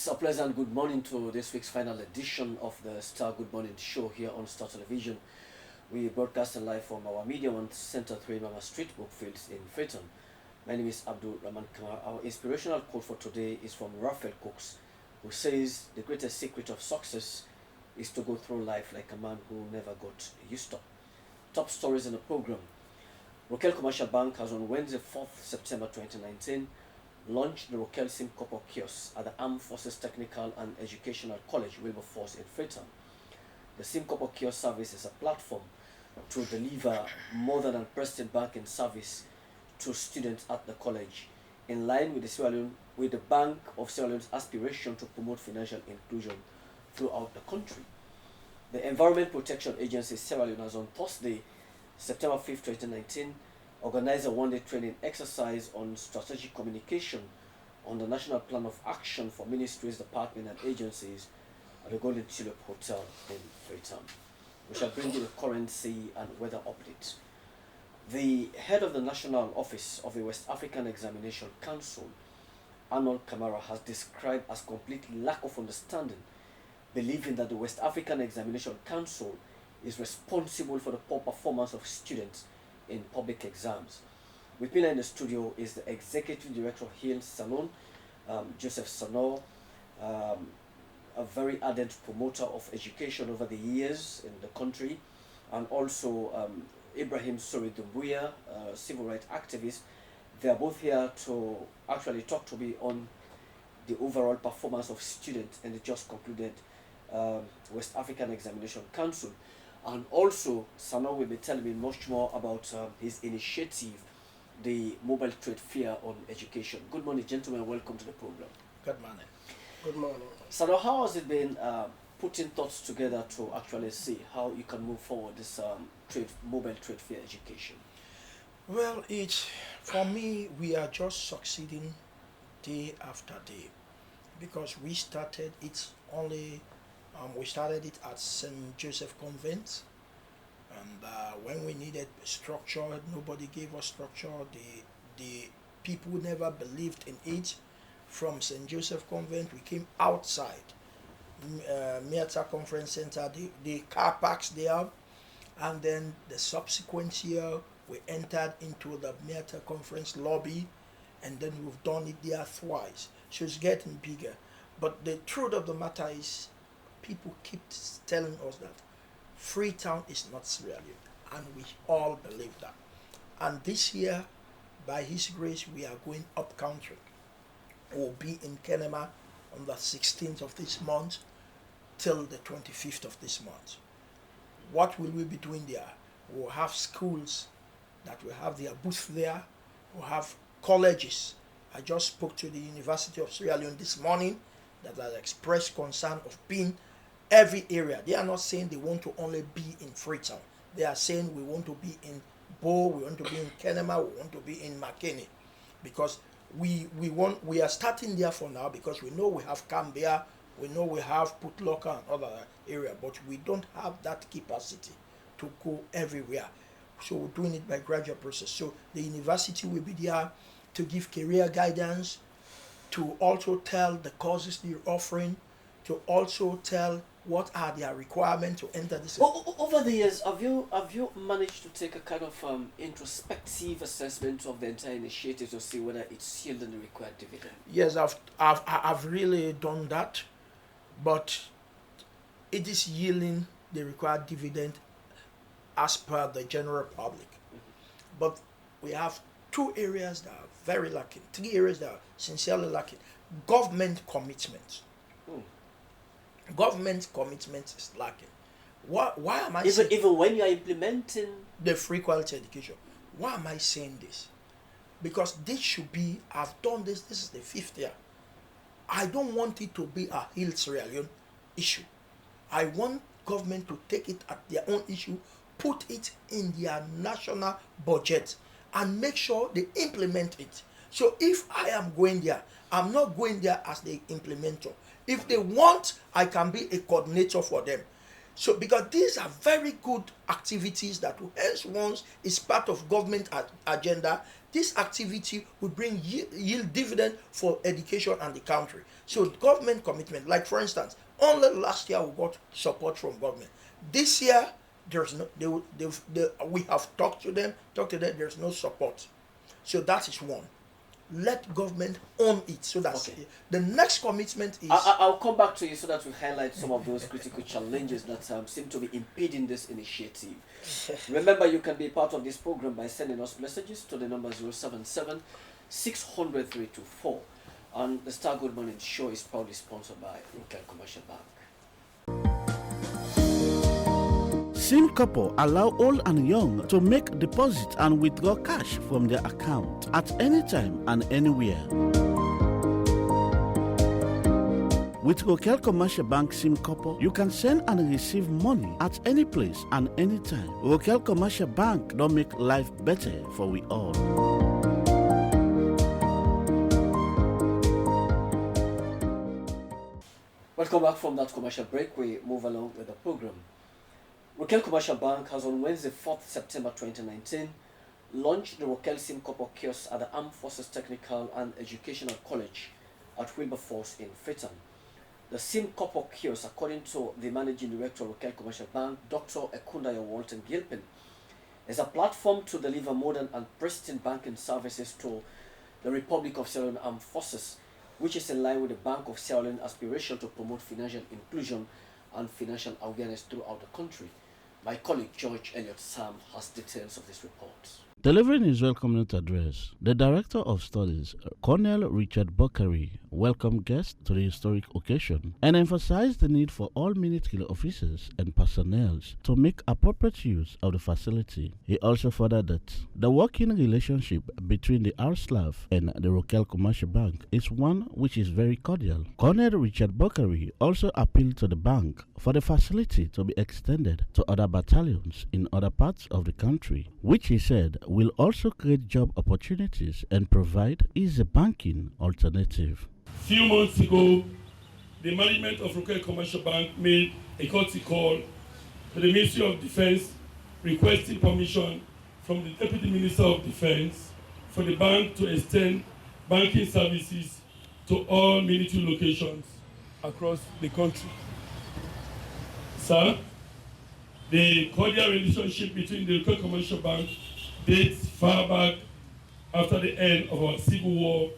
A pleasant good morning to this week's final edition of the Star Good Morning Show here on Star Television. We broadcast live from our Media One Center 3 Mama Street, Brookfields in Freetown. My name is Abdul Rahman Kamar. Our inspirational quote for today is from Raphael Cooks, who says, "The greatest secret of success is to go through life like a man who never got used to." Top stories in the program. Rokel Commercial Bank has on Wednesday, 4th September 2019, launched the Rokel SIM Copper kiosk at the Armed Forces Technical and Educational College, Wilberforce in Freetown. The SIM Copper kiosk service is a platform to deliver modern and present banking service to students at the college, in line with the Bank of Sierra Leone's aspiration to promote financial inclusion throughout the country. The Environment Protection Agency Sierra Leone has on Thursday, September 5th, 2019, organized a one-day training exercise on strategic communication on the National Plan of Action for Ministries, Departments and Agencies at the Golden Tulip Hotel in Freetown. We shall bring you the currency and weather updates. The head of the National Office of the West African Examination Council, Arnold Kamara, has described as complete lack of understanding, believing that the West African Examination Council is responsible for the poor performance of students in public exams. With me in the studio is the Executive Director of Hill Salon, Joseph Sano, a very ardent promoter of education over the years in the country, and also Ibrahim Sori Dumbuya, civil rights activist. They are both here to actually talk to me on the overall performance of students in the just concluded West African Examination Council. And also, Sano will be telling me much more about his initiative, the Mobile Trade Fair on Education. Good morning, gentlemen. Welcome to the program. Good morning. Good morning. Sano, how has it been putting thoughts together to actually see how you can move forward this mobile trade fair education? Well, for me, we are just succeeding day after day, because we started it at St. Joseph Convent, and when we needed structure, nobody gave us structure. The people never believed in it. From St. Joseph Convent, we came outside Miata Conference Center, the car parks there, and then the subsequent year we entered into the Miata Conference lobby, and then we've done it there twice. So it's getting bigger. But the truth of the matter is, people keep telling us that Freetown is not Sierra Leone, and we all believe that. And this year, by His grace, we are going up country. We'll be in Kenema on the 16th of this month till the 25th of this month. What will we be doing there? We'll have schools that will have their booth there. We'll have colleges. I just spoke to the University of Sierra Leone this morning that has expressed concern of being every area. They are not saying they want to only be in Freetown. They are saying we want to be in Bo, we want to be in Kenema, we want to be in Makeni, because we are starting there for now, because we know we have Cambia, we know we have Putloka and other area, but we don't have that capacity to go everywhere. So we're doing it by gradual process. So the university will be there to give career guidance, to also tell the courses they're offering, to also tell what are their requirements to enter this. Over the years, have you managed to take a kind of introspective assessment of the entire initiative to see whether it's yielding the required dividend? Yes, I've really done that, but it is yielding the required dividend as per the general public. But we have two areas that are very lacking, three areas that are sincerely lacking. Government commitment. Government commitment is lacking. Why am I saying even when you are implementing the free quality education? Why am I saying this? Because this should be, I've done this is the 5th year. I don't want it to be a Hill Sierra Leone issue. I want government to take it at their own issue, put it in their national budget, and make sure they implement it. So if I am going there, I'm not going there as the implementer. If they want, I can be a coordinator for them. So because these are very good activities that hence once is part of government agenda, this activity will bring yield dividend for education and the country. So government commitment, like for instance, only last year we got support from government. This year there's no we have talked to them, there's no support. So that is one. Let government own it, so that the next commitment is. I'll come back to you so that we highlight some of those critical challenges that seem to be impeding this initiative. Remember, you can be part of this program by sending us messages to the number 077 600 324. And the Star Good Morning Show is proudly sponsored by Rokel Commercial Bank. SimCorp allow old and young to make deposit and withdraw cash from their account at any time and anywhere. With Rokel Commercial Bank SimCorp, you can send and receive money at any place and any time. Rokel Commercial Bank don't make life better for we all. Welcome back from that commercial break. We move along with the program. Rokel Commercial Bank has on Wednesday, 4th September 2019, launched the Rokel SimCorp kiosk at the Armed Forces Technical and Educational College at Wilberforce in Freetown. The SimCorp kiosk, according to the Managing Director of Rokel Commercial Bank, Dr. Ekundayo Walton Gilpin, is a platform to deliver modern and pristine banking services to the Republic of Sierra Leone Armed Forces, which is in line with the Bank of Sierra Leone aspiration to promote financial inclusion and financial awareness throughout the country. My colleague George Elliott Sam has details of this report. Delivering his welcoming address, the Director of Studies, Colonel Richard Bokari, welcomed guests to the historic occasion and emphasized the need for all military officers and personnel to make appropriate use of the facility. He also furthered that the working relationship between the RSLAF and the Rokel Commercial Bank is one which is very cordial. Colonel Richard Bokari also appealed to the bank for the facility to be extended to other battalions in other parts of the country, which he said will also create job opportunities and provide easy banking alternative. Few months ago, the management of Rokel Commercial Bank made a courtesy call to the Ministry of Defense requesting permission from the Deputy Minister of Defense for the bank to extend banking services to all military locations across the country. Sir, the cordial relationship between the Rokel Commercial Bank dates far back after the end of our civil war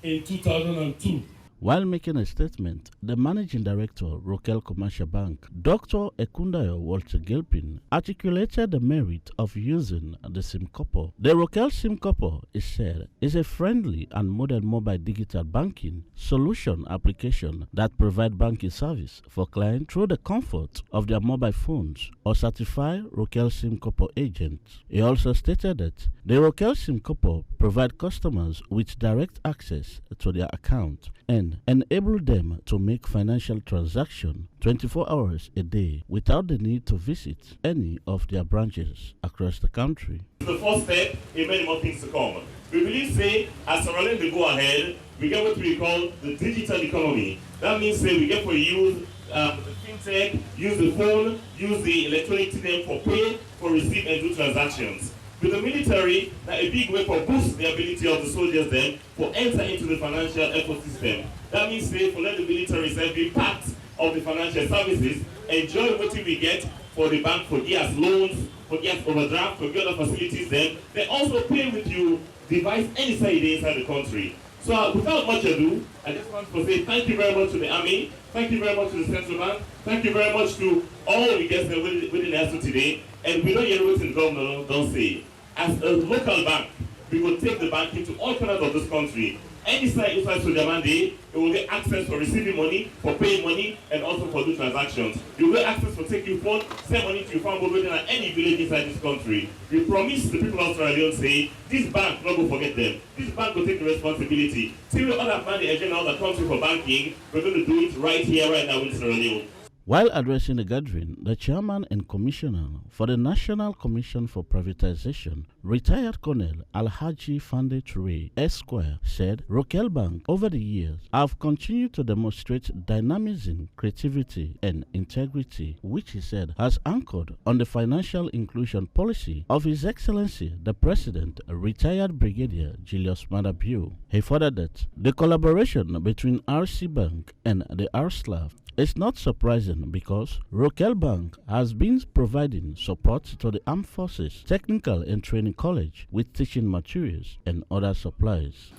in 2002. While making a statement, the Managing Director, Rokel Commercial Bank, Dr. Ekundayo Walton Gilpin, articulated the merit of using the SimCorp. The Rokel SimCorp, is said, is a friendly and modern mobile digital banking solution application that provides banking service for clients through the comfort of their mobile phones or certified Rokel SimCorp agents. He also stated that the Rokel SimCorp provide customers with direct access to their account and enable them to make financial transactions 24 hours a day without the need to visit any of their branches across the country. The first step in many more things to come. We believe, say, as Sierra Leone they go ahead, we get what we call the digital economy. That means, say, we get for use the fintech, use the phone, use the electronic system for pay, for receive and do transactions. With the military, that's a big way for boost the ability of the soldiers then for enter into the financial ecosystem. That means say for let the military self be part of the financial services, enjoy what we get for the bank for years loans, for years overdraft, for the other facilities then. They also pay with you device any side inside the country. So without much ado, I just want to say thank you very much to the Army, thank you very much to the Central Bank, thank you very much to all the guests that within the house today. And we don't hear what the governor don't say. As a local bank, we will take the bank into all corners of this country. Any side inside Soldier Monday, you will get access for receiving money, for paying money, and also for doing transactions. You will get access for taking phone, send money to your family within any village inside this country. We promise the people of Sierra Leone, say, this bank, not going to forget them. This bank will take the responsibility. Till we understand the agenda that comes for banking, we're going to do it right here, right now in Sierra Leone. While addressing the gathering, the chairman and commissioner for the National Commission for Privatization, retired Colonel Alhaji Fande Toure, Esquire, said Rokel Bank over the years have continued to demonstrate dynamism, creativity, and integrity, which he said has anchored on the financial inclusion policy of His Excellency the President, retired Brigadier Julius Maada Bio. He furthered that the collaboration between RC Bank and the RSLAF is not surprising because Rokel Bank has been providing support to the Armed Forces Technical and Training College with teaching materials and other supplies.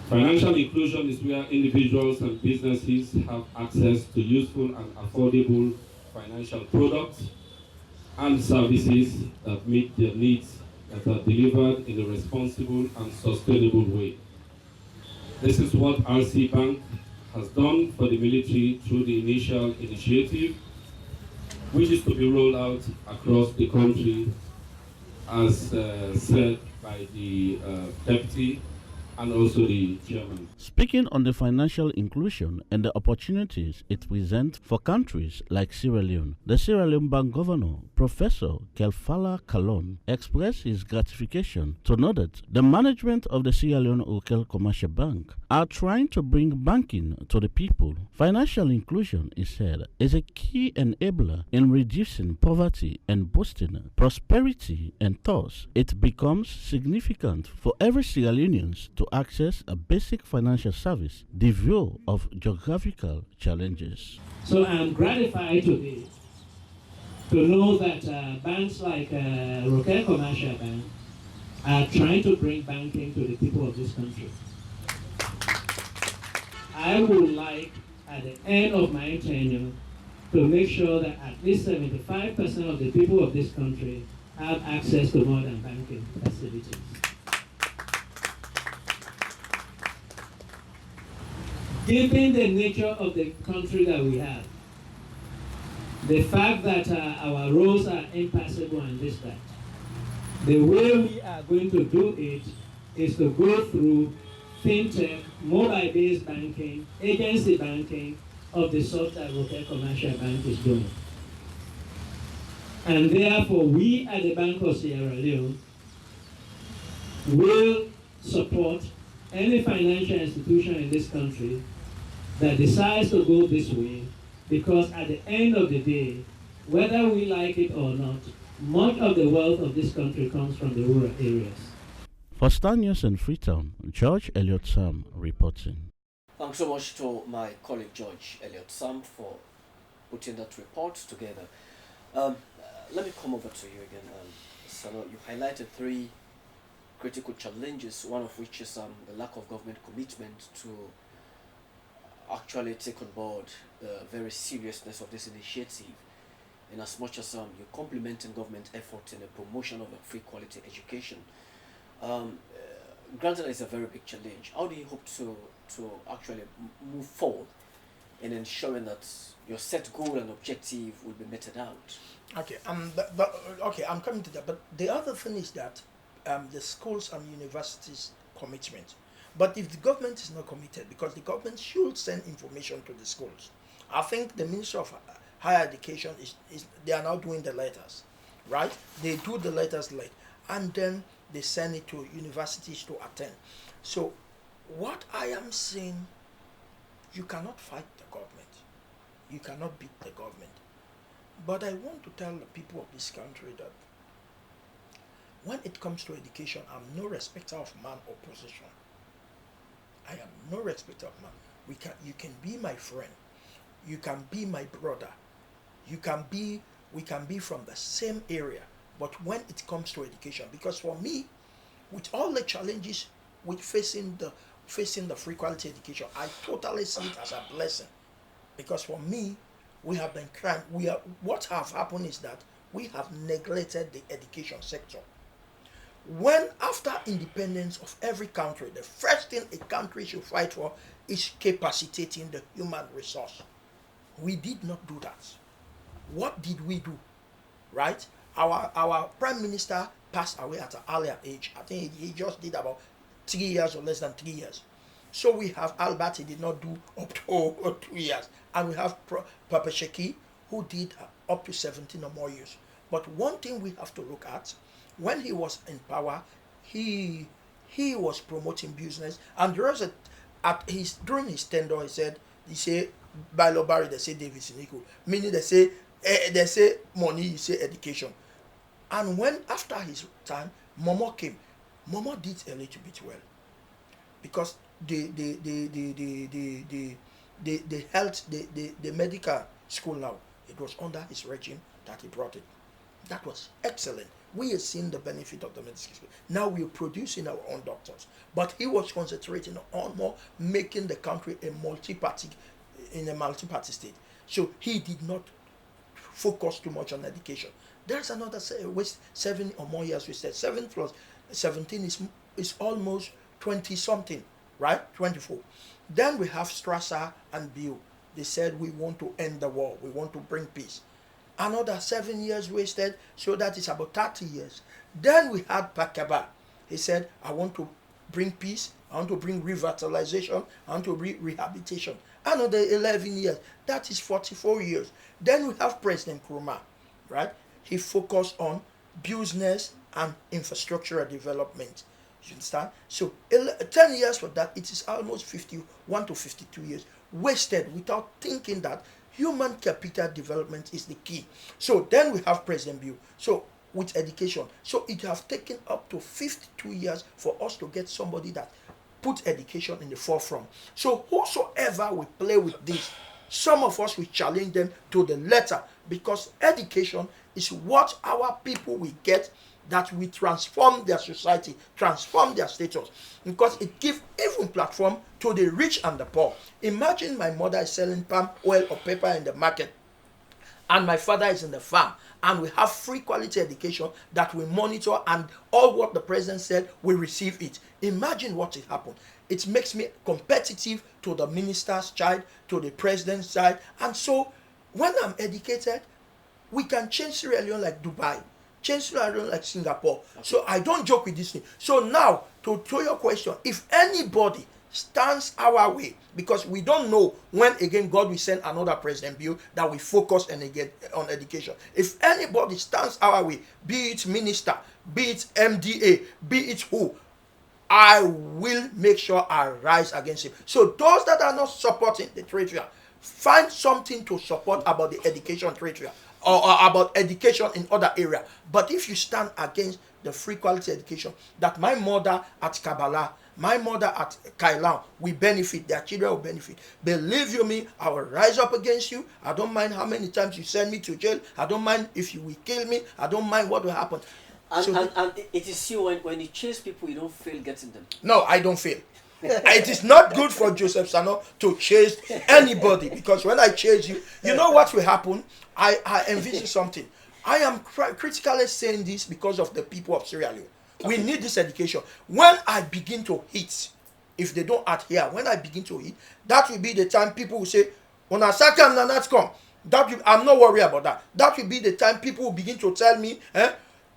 Financial inclusion is where individuals and businesses have access to useful and affordable financial products and services that meet their needs, that are delivered in a responsible and sustainable way. This is what RC Bank has done for the military through the initial initiative, which is to be rolled out across the country, as said by the deputy and also the chairman. Speaking on the financial inclusion and the opportunities it presents for countries like Sierra Leone, the Sierra Leone Bank Governor, Professor Kelfala Kalon, expressed his gratification to know that the management of the Sierra Leone Rokel Commercial Bank are trying to bring banking to the people. Financial inclusion, he said, is a key enabler in reducing poverty and boosting prosperity, and thus it becomes significant for every Sierra Leonean to access a basic financial service, devoid of geographical challenges. So I'm gratified today to know that banks like Rokel Commercial Bank are trying to bring banking to the people of this country. I would like, at the end of my tenure, to make sure that at least 75% of the people of this country have access to modern banking facilities. Given the nature of the country that we have, the fact that our roads are impassable and this, that, the way we are going to do it is to go through fintech, mobile-based banking, agency banking of the sort that Rokel Commercial Bank is doing. And therefore, we at the Bank of Sierra Leone will support any financial institution in this country that decides to go this way, because at the end of the day, whether we like it or not, much of the wealth of this country comes from the rural areas. For Star News in Freetown, George Elliott Sam reporting. Thanks so much to my colleague George Elliott Sam for putting that report together. Let me come over to you again. Sano, you highlighted three critical challenges, one of which is the lack of government commitment to actually take on board the very seriousness of this initiative, in as much as you're complementing government effort in the promotion of a free quality education. Granted, it's a very big challenge. How do you hope to actually move forward in ensuring that your set goal and objective will be meted out? Okay, okay, I'm coming to that. But the other thing is that the schools and universities commitment. But if the government is not committed, because the government should send information to the schools, I think the Ministry of Higher Education is they are now doing the letters, right? They do the letters late, and then they send it to universities to attend. So what I am saying, you cannot fight the government. You cannot beat the government. But I want to tell the people of this country that when it comes to education, I'm no respecter of man or position. I am no respecter of man. You can be my friend. You can be my brother. We can be from the same area. But when it comes to education, because for me, with all the challenges with facing the free quality education, I totally see it as a blessing. Because for me, we have been crying. What have happened is that we have neglected the education sector. When after independence of every country, the first thing a country should fight for is capacitating the human resource. We did not do that. What did we do? Right? Our prime minister passed away at an earlier age. I think he just did about 3 years or less than 3 years. So we have Albert, he did not do up to 2 years. And we have Papa Sheki, who did up to 17 or more years. But one thing we have to look at, when he was in power, he was promoting business, and there was during his tenure, he say Bailo Barry, they say Davis Nico, meaning they say money, you say education. And when after his time, Momo came, Momo did a little bit well, because the health, the medical school now, it was under his regime that he brought it. That was excellent. We have seen the benefit of the medical school. Now we are producing our own doctors. But he was concentrating on more making the country in a multi-party state. So he did not focus too much on education. There's another 7 or more years. We said 7 plus 17 is almost 20 something, right? 24. Then we have Strasser and Bill. They said we want to end the war. We want to bring peace. Another 7 years wasted, so that is about 30 years. Then we had Pakaba. He said, I want to bring peace, I want to bring revitalization, I want to bring rehabilitation. Another 11 years, that is 44 years. Then we have President Nkrumah, right? He focused on business and infrastructural development. You understand? So 10 years for that, it is almost 51 to 52 years wasted without thinking that human capital development is the key. So then we have President Bill. So with education, so it has taken up to 52 years for us to get somebody that put education in the forefront. So whosoever will play with this, some of us will challenge them to the letter, because education is what our people will get that will transform their society, transform their status, because it gives even platform to the rich and the poor. Imagine my mother is selling palm oil or paper in the market, and my father is in the farm, and we have free quality education that we monitor, and all what the president said, we receive it. Imagine what will happen. It makes me competitive to the minister's child, to the president's child, and so when I'm educated, we can change Sierra Leone like Dubai, change Sierra Leone like Singapore. Okay. So I don't joke with this thing. So now, to your question, if anybody stands our way, because we don't know when again God will send another President Bill that will focus on education. If anybody stands our way, be it minister, be it MDA, be it who, I will make sure I rise against him. So those that are not supporting the trade fair, find something to support about the education trade fair, or about education in other areas. But if you stand against the free quality education that my mother at Kabbalah, my mother at Kailan will benefit, their children will benefit, believe you me, I will rise up against you. I don't mind how many times you send me to jail. I don't mind if you will kill me. I don't mind what will happen. And it is you, when you chase people, you don't feel getting them. No, I don't feel. It is not good for Joseph Sano to chase anybody, because when I chase you, you know what will happen? I envisage something. I am critically saying this because of the people of Sierra Leone. We need this education. When I begin to hit, if they don't adhere, when I begin to hit, that will be the time people will say, when I say come, not come. I'm not worried about that. That will be the time people will begin to tell me,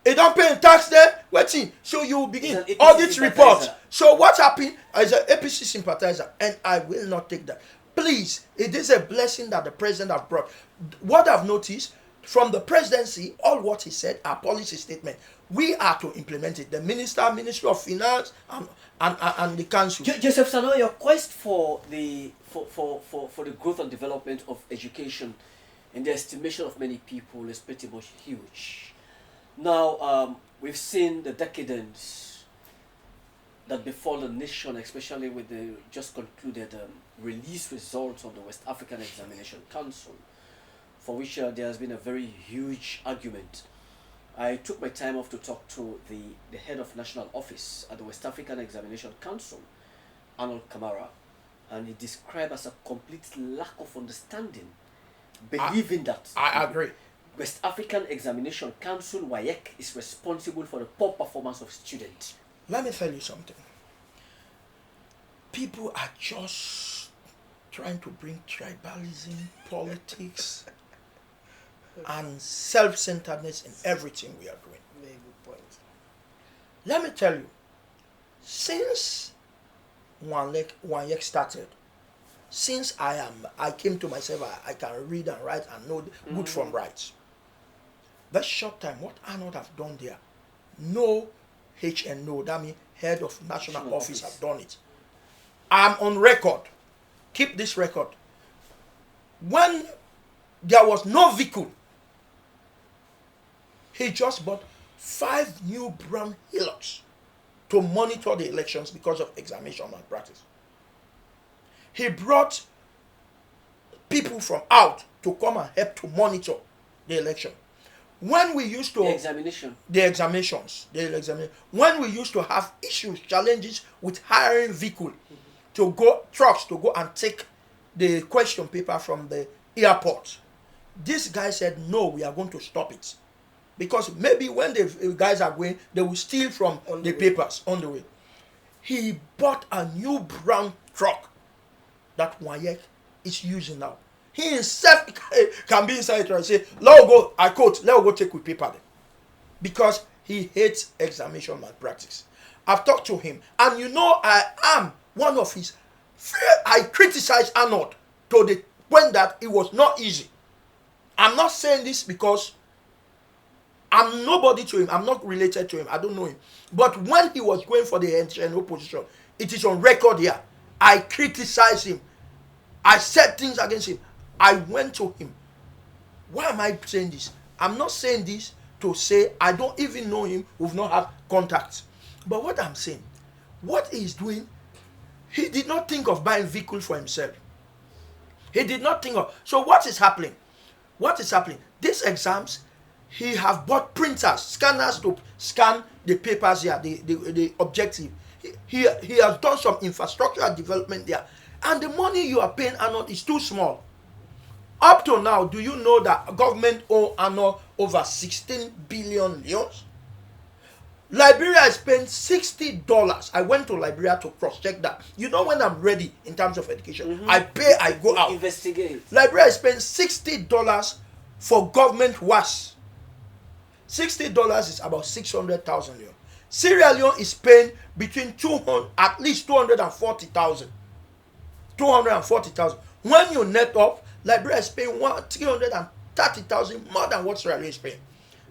they don't pay tax there, waiting. So you will begin audit reports. So what happened as an APC sympathizer, and I will not take that. Please, it is a blessing that the president has brought. What I've noticed from the presidency, all what he said are policy statements. We are to implement it. The Ministry of Finance, and the council. Joseph Sano, your quest for the growth and development of education, in the estimation of many people, is pretty much huge. Now, we've seen the decadence that befall the nation, especially with the just concluded release results of the West African Examination Council, for which there has been a very huge argument. I took my time off to talk to the head of national office at the West African Examination Council, Arnold Kamara, and he described as a complete lack of understanding, believing that I agree. West African Examination Council, WAEC, is responsible for the poor performance of students. Let me tell you something. People are just trying to bring tribalism, politics, and self-centeredness in everything we are doing. Very good point. Let me tell you, since WAEC started, since I came to myself, I can read and write and know good from right. That short time, what Arnold have done there, no HNO, that means head of national office have done it. I'm on record. Keep this record. When there was no vehicle, he just bought 5 new brown Hilux to monitor the elections because of examination malpractice. He brought people from out to come and help to monitor the election. When we used to the examinations, when we used to have issues, challenges with hiring vehicle to go, trucks to go and take the question paper from the airport, this guy said, no, we are going to stop it. Because maybe when the guys are going, they will steal from the papers on the way. He bought a new brown truck that WAEC is using now. He himself can be inside and say, let go, I quote, let go take with paper then. Because he hates examination malpractice. I've talked to him, and you know I am one of his, I criticize Arnold to the point that it was not easy. I'm not saying this because I'm nobody to him. I'm not related to him. I don't know him. But when he was going for the NO position, it is on record here. I criticized him. I said things against him. I went to him. Why am I saying this? I'm not saying this to say I don't even know him. We've not had contact. But what I'm saying, what he's doing, he did not think of buying vehicle for himself. He did not think of. So what is happening? What is happening? These exams, he have bought printers, scanners to scan the papers here, the objective. He has done some infrastructure development there. And the money you are paying Arnold is too small. Up to now, do you know that government owe Arnold over 16 billion leons? Liberia is paying $60. I went to Liberia to cross-check that. You know, when I'm ready in terms of education, I pay, I go out. Investigate. Liberia is paying $60 for government WAS. $60 is about 600,000 leon. Sierra Leone is paying between at least 240,000. 240,000. When you net up, Liberia is paying 330,000 more than what Sierra Leone is paying.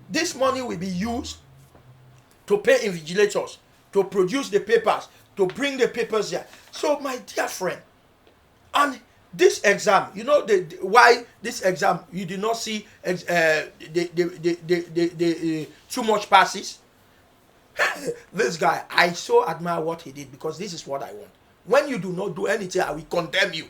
This money will be used to pay invigilators, to produce the papers, to bring the papers here. So, my dear friend, and this exam, you know why this exam you did not see too much passes? This guy, I so admire what he did, because this is what I want. When you do not do anything, I will condemn you.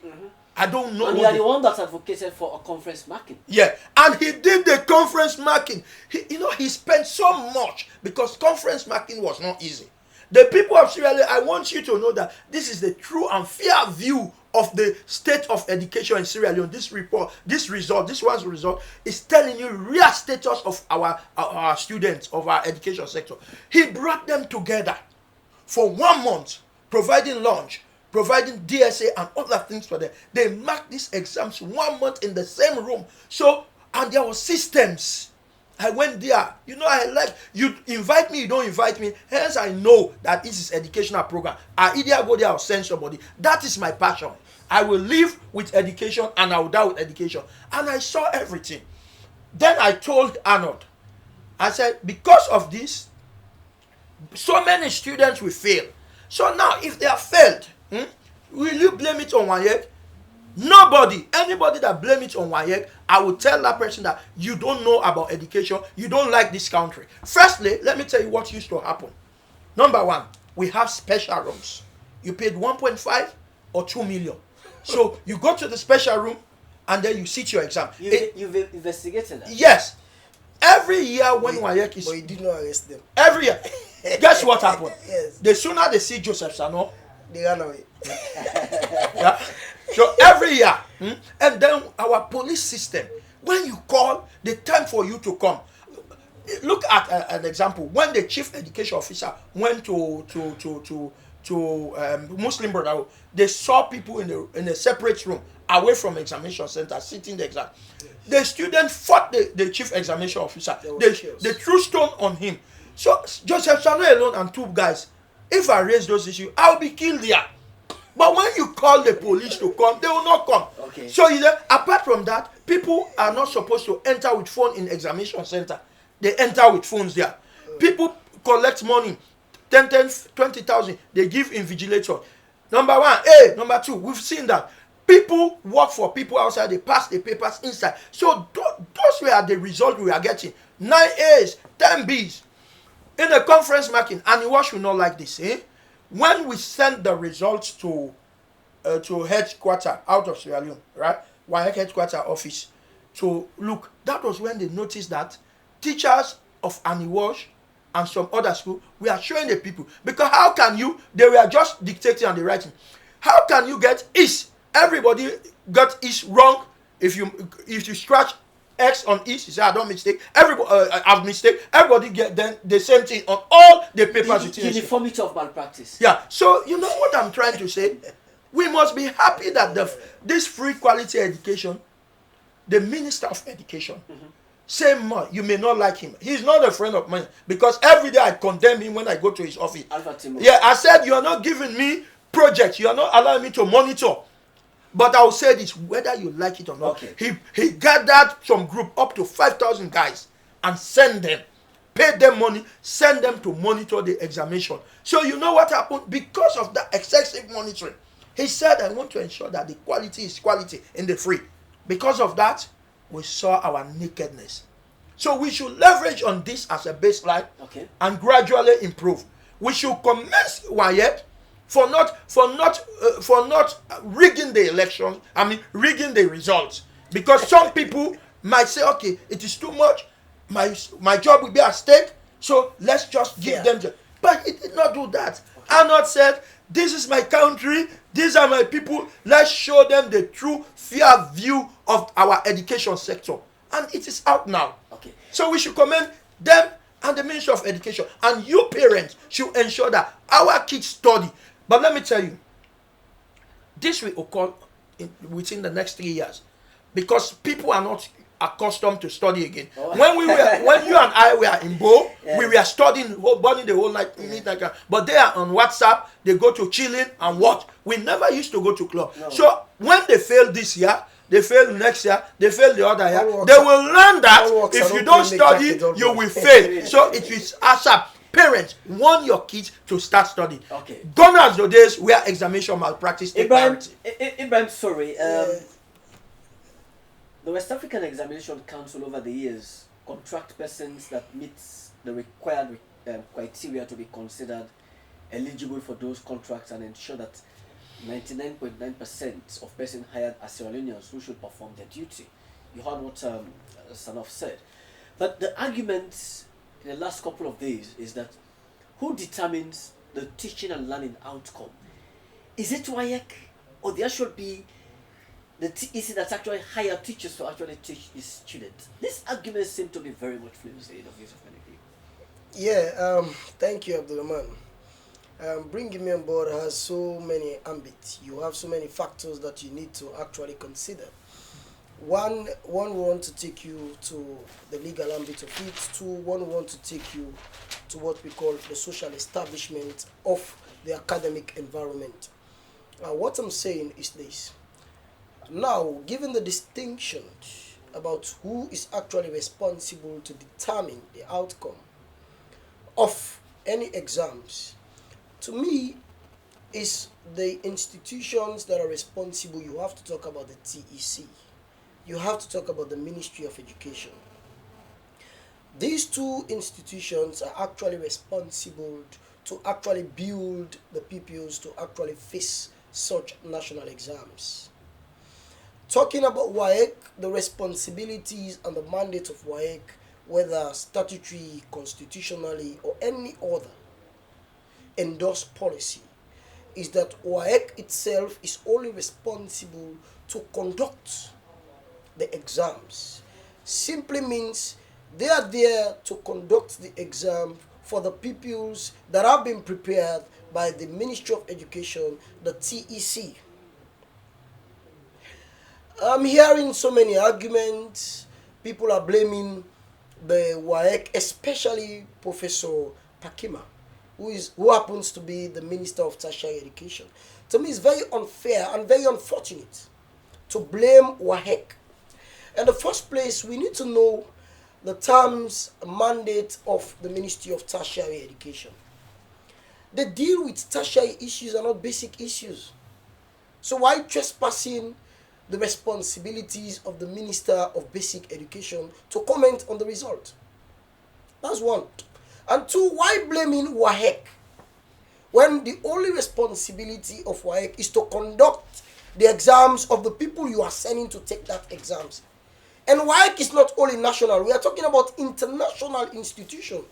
I don't know. And you are the one that advocated for a conference marking. Yeah, and he did the conference marking. He spent so much, because conference marking was not easy. The people of Sierra Leone, I want you to know that this is the true and fair view of the state of education in Sierra Leone. This report, this one's result is telling you real status of our students, of our education sector. He brought them together for 1 month, providing lunch, providing DSA and other things for them. They marked these exams 1 month in the same room. So, and there were systems. I went there. You know, I like, you invite me, you don't invite me. Hence, I know that this is educational program. I either go there or send somebody. That is my passion. I will live with education and I will die with education. And I saw everything. Then I told Arnold, I said, because of this, so many students will fail. So now, if they are failed, will you blame it on WAEC? Nobody. Anybody that blame it on WAEC, I will tell that person that you don't know about education, you don't like this country. Firstly, let me tell you what used to happen. Number one, we have special rooms. You paid 1.5 or 2 million. So you go to the special room and then you sit your exam. You've investigated that? Yes. Every year when WAEC is... But you did not arrest them. Every year. Guess what happened? Yes. The sooner they see Joseph Sano, They ran away. yeah. So every year, and then our police system, when you call, the time for you to come. Look at an example. When the chief education officer went to Muslim Brotherhood, they saw people in a separate room away from examination center sitting the exam. Yes. The student fought the chief examination officer. They threw stone on him. So Joseph Sano alone and 2 guys, if I raise those issues, I'll be killed there. But when you call the police to come, they will not come. Okay. So apart from that, people are not supposed to enter with phone in examination center. They enter with phones there. People collect money, 20,000. They give invigilator. Number one. Number two, we've seen that people work for people outside. They pass the papers inside. So those were the result we are getting. 9 A's, 10 B's. In a conference marking, and what should not like this, when we send the results to headquarters out of Sierra Leone, right? WAEC headquarters office, to look, that was when they noticed that teachers of Aniwash and some other school, we are showing the people. Because how can you, they were just dictating and the writing. How can you get is? Everybody got is wrong. If you scratch X on each, you say I don't mistake. Everybody I've mistake. Everybody get then the same thing on all the papers. Uniformity of malpractice. Yeah. So you know what I'm trying to say. We must be happy that this free quality education, the Minister of Education, say more. You may not like him. He's not a friend of mine because every day I condemn him when I go to his office. Yeah, I said you are not giving me projects. You are not allowing me to monitor. But I will say this, whether you like it or not. Okay. He gathered some group up to 5,000 guys and send them, pay them money, send them to monitor the examination. So you know what happened? Because of that excessive monitoring, he said, I want to ensure that the quality is quality in the free. Because of that, we saw our nakedness. So we should leverage on this as a baseline and gradually improve. We should commence WAEC for not rigging the election. I mean rigging the results, because some people might say, okay, it is too much. My job will be at stake, so let's just give them. But he did not do that. Arnold said, "This is my country. These are my people. Let's show them the true, fair view of our education sector." And it is out now. So we should commend them and the Ministry of Education. And you parents should ensure that our kids study. But let me tell you, this will occur within the next 3 years, because people are not accustomed to study again. When you and I were in Bo, we were studying, burning the whole night. But they are on WhatsApp. They go to chilling and watch. We never used to go to club. No. So when they fail this year, they fail next year, they fail the other year, they will learn that if you don't study, you will fail. So it is ASAP. Parents, warn your kids to start studying. Gone are the days where examination malpractice is Ibrahim, sorry. The West African Examination Council over the years contract persons that meet the required criteria to be considered eligible for those contracts and ensure that 99.9% of persons hired as Sierra Leoneans who should perform their duty. You heard what Sanof said. But the argument in the last couple of days is that who determines the teaching and learning outcome? Is it WAEC, or there should be the TEC that actually hire teachers to actually teach these students? These arguments seem to be very much flimsy in the views of many people. Yeah, thank you, Abdulrahman. Bringing me on board has so many ambits. You have so many factors that you need to actually consider. One want to take you to the legal ambit of it. One want to take you to what we call the social establishment of the academic environment. What I'm saying is this. Now, given the distinction about who is actually responsible to determine the outcome of any exams, to me, is the institutions that are responsible. You have to talk about the TEC. You have to talk about the Ministry of Education. These two institutions are actually responsible to actually build the pupils to actually face such national exams. Talking about WAEC, the responsibilities and the mandate of WAEC, whether statutory, constitutionally, or any other endorsed policy, is that WAEC itself is only responsible to conduct the exams. Simply means they are there to conduct the exam for the pupils that have been prepared by the Ministry of Education, the TEC. I'm hearing so many arguments. People are blaming the WAEC, especially Professor Pakima, who happens to be the Minister of Tertiary Education. to me, it's very unfair and very unfortunate to blame WAEC. In the first place, we need to know the terms mandate of the Ministry of Tertiary Education. They deal with tertiary issues and not basic issues. So why trespassing the responsibilities of the Minister of Basic Education to comment on the result? That's one. And two, why blaming WAEC when the only responsibility of WAEC is to conduct the exams of the people you are sending to take that exams? And WAEC is not only national, we are talking about international institution.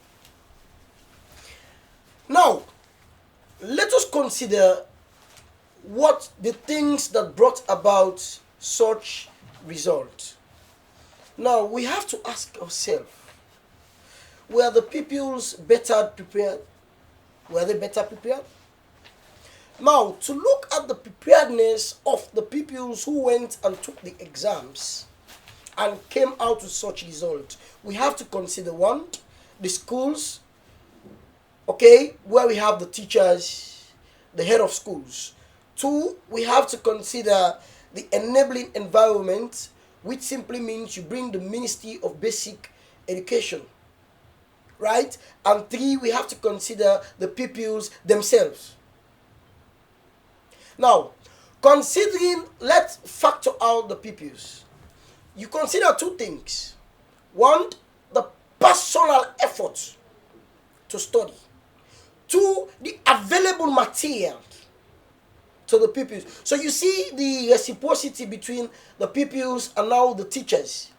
Now, let us consider what the things that brought about such result. Now, we have to ask ourselves, were the pupils better prepared? Were they better prepared? Now, to look at the preparedness of the pupils who went and took the exams and came out with such result, we have to consider one, the schools, okay, where we have the teachers, the head of schools. Two, we have to consider the enabling environment, which simply means you bring the Ministry of Basic Education, right? And three, we have to consider the pupils themselves. Now, considering, let's factor out the pupils. You consider two things. One, the personal effort to study. Two, the available material to the pupils. So you see the reciprocity between the pupils and now the teachers.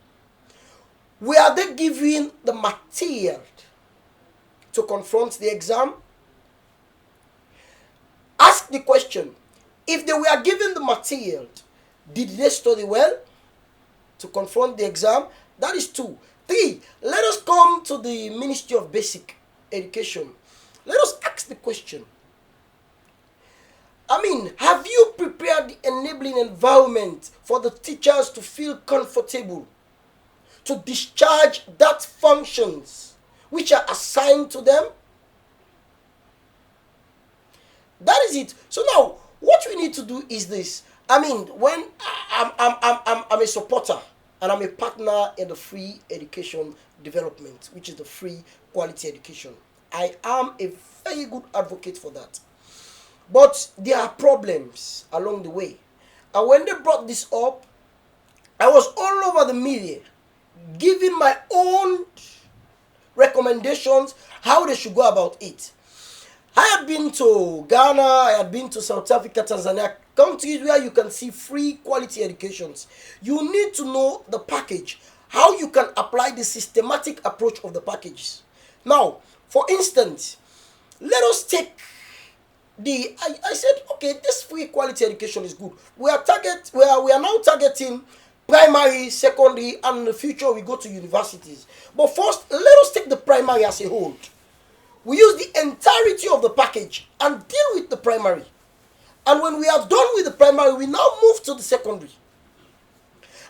Were they given the material to confront the exam? Ask the question, if they were given the material, did they study well to confront the exam? That is two. Three, let us come to the Ministry of Basic Education. Let us ask the question, I mean, have you prepared the enabling environment for the teachers to feel comfortable to discharge that functions which are assigned to them? That is it. So now, what we need to do is this. I mean, when I'm a supporter and I'm a partner in the free education development, which is the free quality education, I am a very good advocate for that. But there are problems along the way. And when they brought this up, I was all over the media giving my own recommendations how they should go about it. I had been to Ghana, I had been to South Africa, Tanzania, countries where you can see free quality educations. You need to know the package, how you can apply the systematic approach of the packages. Now, for instance, let us take I said, okay, this free quality education is good. We are now targeting primary, secondary, and in the future we go to universities. But first, let us take the primary as a whole. We use the entirety of the package and deal with the primary. And when we are done with the primary, we now move to the secondary.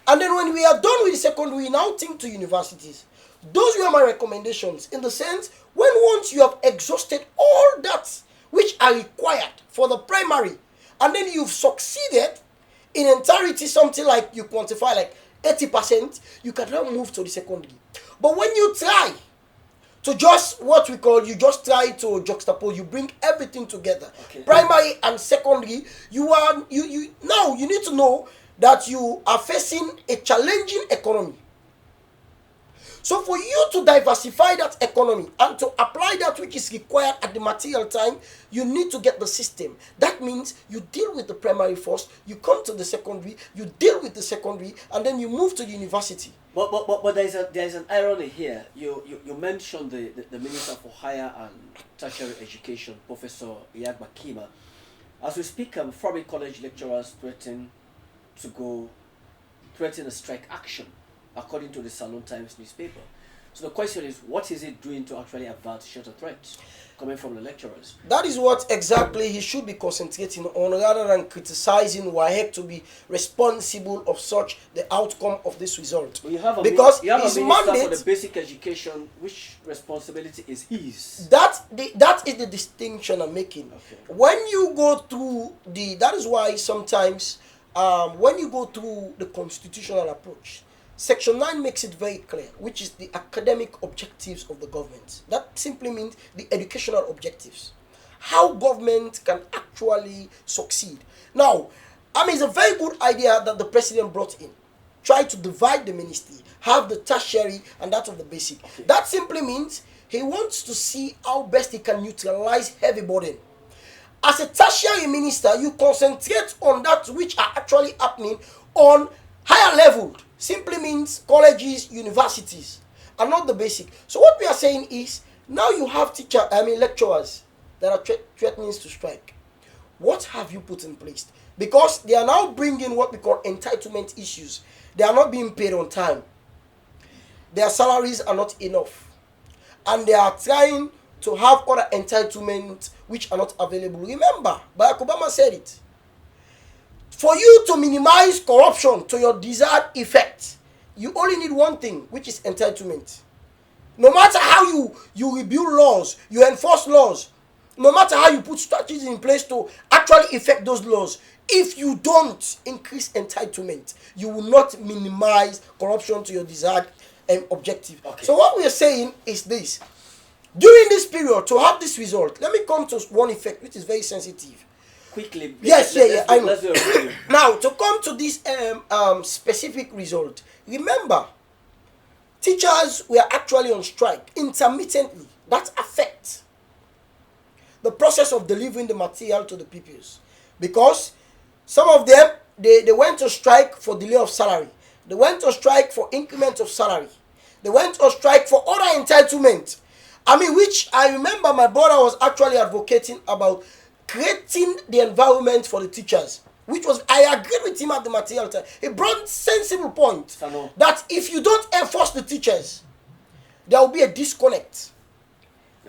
And then when we are done with the secondary, we now think to universities. Those were my recommendations, in the sense, when once you have exhausted all that which are required for the primary, and then you've succeeded in entirety, something like you quantify like 80%, you can now move to the secondary. But when you try to just what we call, you just try to juxtapose, you bring everything together, okay, primary and secondary, you now you need to know that you are facing a challenging economy. So for you to diversify that economy and to apply that which is required at the material time, you need to get the system. That means you deal with the primary first, you come to the secondary, you deal with the secondary, and then you move to the university. But there's an irony here. You mentioned the Minister for Higher and Tertiary Education, Professor Iyagba Kima. As we speak, Foreign college lecturers threaten a strike action, according to the Salon Times newspaper. So the question is, what is it doing to actually avert such a threat coming from the lecturers? That is what exactly he should be concentrating on, rather than criticizing WAEC to be responsible of such the outcome of this result. Well, you have a Because you have his a minister mandate, for the basic education, which responsibility is his? that is the distinction I'm making. Okay. When you go through that is why sometimes when you go through the constitutional approach, Section 9 makes it very clear, which is the academic objectives of the government. That simply means the educational objectives. How government can actually succeed. Now, I mean, it's a very good idea that the president brought in. Try to divide the ministry, have the tertiary and that of the basic. Okay. That simply means he wants to see how best he can neutralize heavy burden. As a tertiary minister, you concentrate on that which are actually happening on higher level. Simply means colleges, universities, and not the basic. So what we are saying is, now you have lecturers that are threatening to strike. What have you put in place? Because they are now bringing what we call entitlement issues. They are not being paid on time. Their salaries are not enough. And they are trying to have other entitlements which are not available. Remember, Barack Obama said it. For you to minimize corruption to your desired effect, you only need one thing, which is entitlement. No matter how you rebuild laws, you enforce laws, no matter how you put strategies in place to actually effect those laws, if you don't increase entitlement, you will not minimize corruption to your desired objective. Okay. So what we are saying is this. During this period, to have this result, let me come to one effect which is very sensitive. Quickly. Yes, I know. Let's do a review. Now, to come to this specific result, remember, teachers were actually on strike intermittently. That affects the process of delivering the material to the pupils. Because some of them, they went to strike for delay of salary. They went on strike for increment of salary. They went on strike for other entitlement. I mean, which I remember my brother was actually advocating about creating the environment for the teachers, which was, I agreed with him at the material time. He brought sensible point that if you don't enforce the teachers, there will be a disconnect.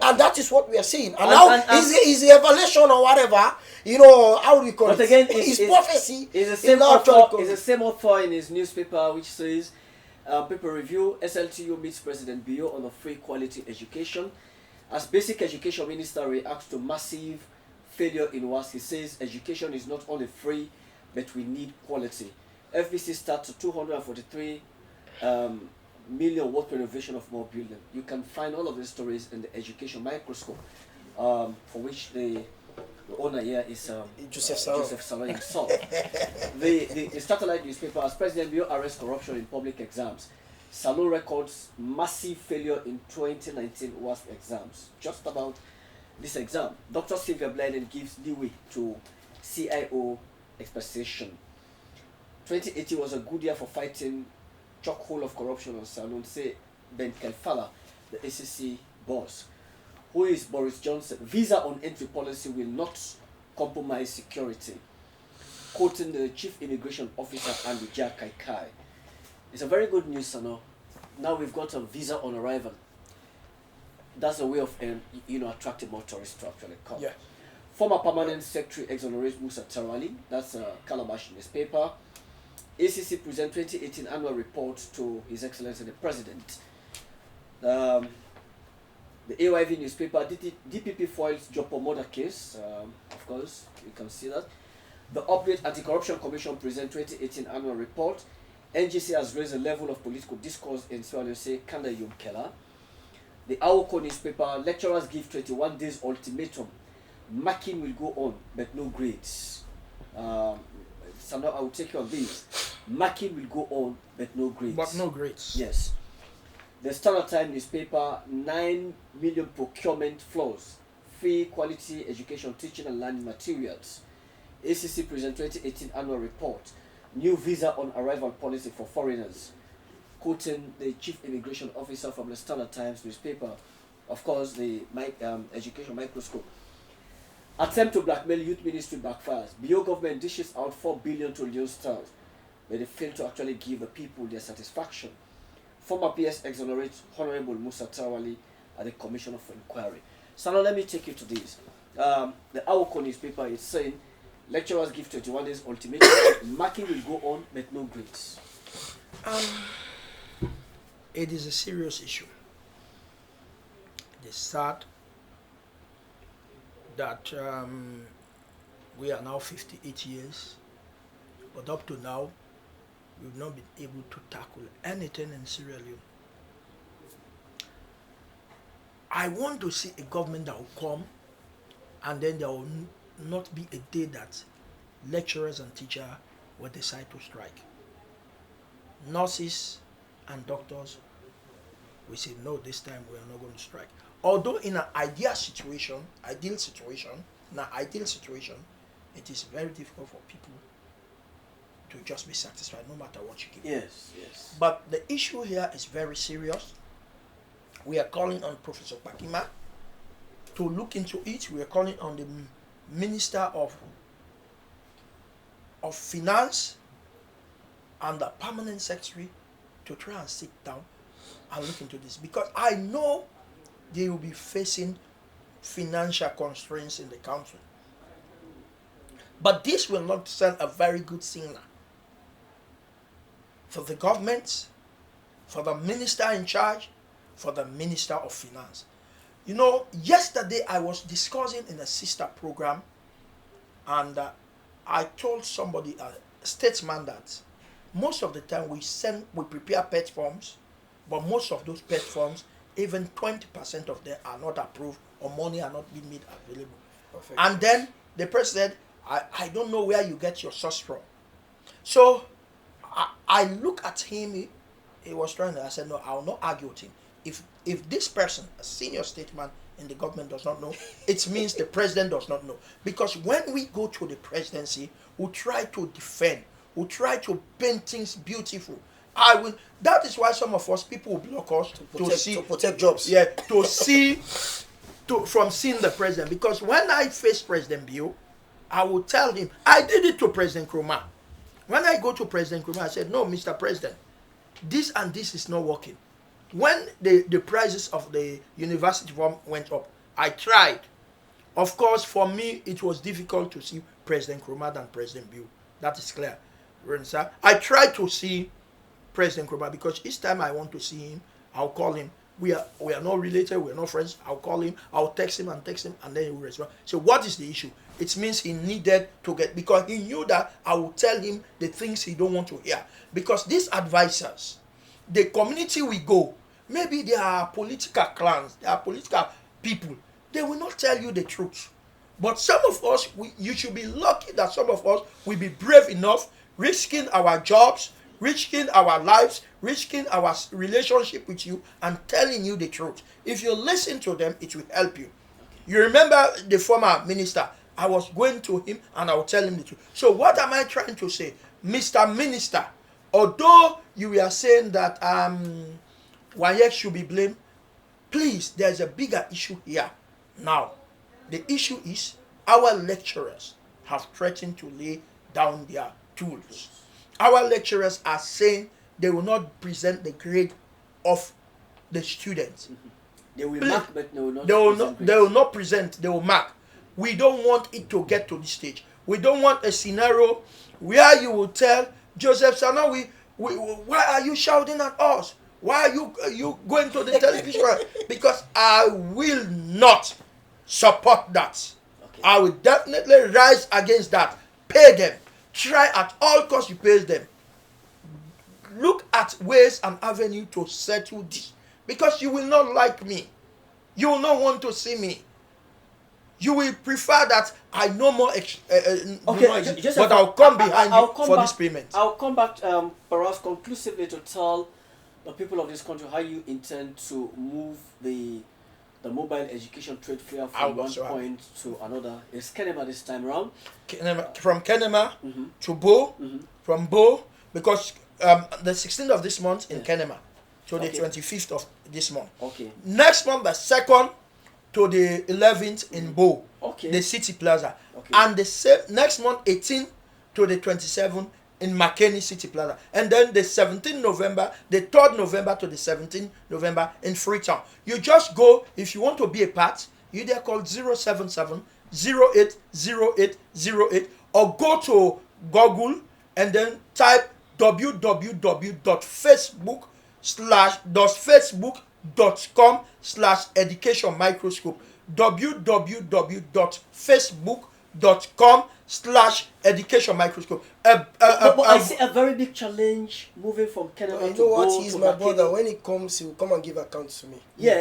And that is what we are seeing. And now is the evaluation or whatever, how do we call it? But again, it's prophecy. It's the same author in his newspaper which says, paper review, SLTU meets President Bio on a free quality education. As basic education minister reacts to massive failure in WASC, he says education is not only free, but we need quality. FBC starts to 243 million worth renovation of more building. You can find all of these stories in the education microscope, for which the owner here is Joseph Salon himself. the satellite newspaper, as President Bio arrests corruption in public exams, Salon records massive failure in 2019 WASC exams. Just about this exam, Dr. Sylvia Blyden gives leeway to CIO expectation. 2018 was a good year for fighting chokehold of corruption on Salon, say Ben Kelfala, the ACC boss. Who is Boris Johnson? Visa on entry policy will not compromise security. Quoting the Chief Immigration Officer, Andy Jack Kai. It's a very good news, Sano. Now we've got a visa on arrival. That's a way of attracting more tourists to actually come. Yeah. Former Permanent Secretary exonerates Musa Tarwali. That's a Calabash newspaper. ACC present 2018 annual report to His Excellency the President. The AYV newspaper, DPP foils Jopo murder case. Of course, you can see that. The Update Anti-Corruption Commission present 2018 annual report. NGC has raised the level of political discourse in Swalose Kanda Yum Kela. The Awoko newspaper, lecturers give 21 days ultimatum. Marking will go on, but no grades. So now I will take you on this. Marking will go on, but no grades. But no grades. Yes. The Standard Time newspaper, 9 million procurement flaws. Free quality education, teaching and learning materials. ACC present 2018 annual report. New visa on arrival policy for foreigners. Quoting the Chief Immigration Officer from the Standard Times newspaper. Of course, the education microscope. Attempt to blackmail youth ministry backfires. Bio government dishes out 4 billion to Leon Stars, but they fail to actually give the people their satisfaction. Former PS exonerates Honorable Musa Tawali at the Commission of Inquiry. So now let me take you to this. The Awoko newspaper is saying lecturers give 21 days ultimatum. Marking will go on, but no grades. It is a serious issue. It is sad that we are now 58 years, but up to now, we've not been able to tackle anything in Sierra Leone. I want to see a government that will come, and then there will not be a day that lecturers and teachers will decide to strike. Nurses and doctors, we say no, this time we are not going to strike. Although in an ideal situation, it is very difficult for people to just be satisfied no matter what you give. Yes, yes. But the issue here is very serious. We are calling on Professor Pakima to look into it. We are calling on the Minister of Finance and the Permanent Secretary to try and sit down and look into this, because I know they will be facing financial constraints in the country. But this will not send a very good signal for the government, for the minister in charge, for the Minister of Finance. You know, yesterday I was discussing in a sister program, and I told somebody, a statesman, that most of the time we prepare pet forms, but most of those pet forms, even 20% of them are not approved or money are not being made available. Perfect. And then the person said, I don't know where you get your source from. So I look at him, he was trying to, I said, no, I will not argue with him. If this person, a senior statesman in the government, does not know, it means the president does not know. Because when we go to the presidency, we try to defend, we try to paint things beautiful. That is why some of us, people will block us to protect jobs. Yeah, from seeing the president. Because when I face President Bill, I will tell him, I did it to President Nkrumah. When I go to President Nkrumah, I said, no, Mr. President, this and this is not working. When the prices of the university form went up, I tried. Of course, for me, it was difficult to see President Nkrumah than President Bill. That is clear. I tried to see President Nkrumah because each time I want to see him, I'll call him. We are not related, we are not friends. I'll call him, I'll text him, and then he will respond. So what is the issue? It means he needed to get, because he knew that I would tell him the things he don't want to hear. Because these advisors, the community we go, maybe they are political clans, they are political people. They will not tell you the truth. But some of us, you should be lucky that some of us will be brave enough, risking our jobs, risking our lives, risking our relationship with you, and telling you the truth. If you listen to them, it will help you. You remember the former minister, I was going to him and I will tell him the truth. So what am I trying to say? Mr. Minister, although you were saying that WAEC should be blamed, please, there's a bigger issue here. Now, the issue is our lecturers have threatened to lay down their tools. Our lecturers are saying they will not present the grade of the students. They will mark, but they will not. They will not present. They will mark. We don't want it to get to this stage. We don't want a scenario where you will tell Joseph Sanawi, why are you shouting at us? Why are you going to the television? Because I will not support that. Okay. I will definitely rise against that. Pay them. Try at all costs to pay them. Look at ways and avenue to settle this. Because you will not like me. You will not want to see me. You will prefer that I no more noise, but I'll come behind you for this payment. I'll come back perhaps conclusively to tell the people of this country how you intend to move the mobile education trade fair from one point to another. It's Kenema this time around. From Kenema to Bo, from Bo, because the 16th of this month in Kenema to the 25th of this month. Okay. Next month, the 2nd to the 11th in Bo, the City Plaza. Okay. And the next month, 18th to the 27th in Makeni City Plaza. And then the 17th November, the 3rd November to the 17th November in Freetown. You just go, if you want to be a part, you either call 077 080808 or go to Google and then type www.facebook.com/education microscope, www.facebook.com/education microscope. But I see a very big challenge moving from Canada You to know what? go He's to my Makeni. brother. When he comes, he will come and give accounts to me. Yeah,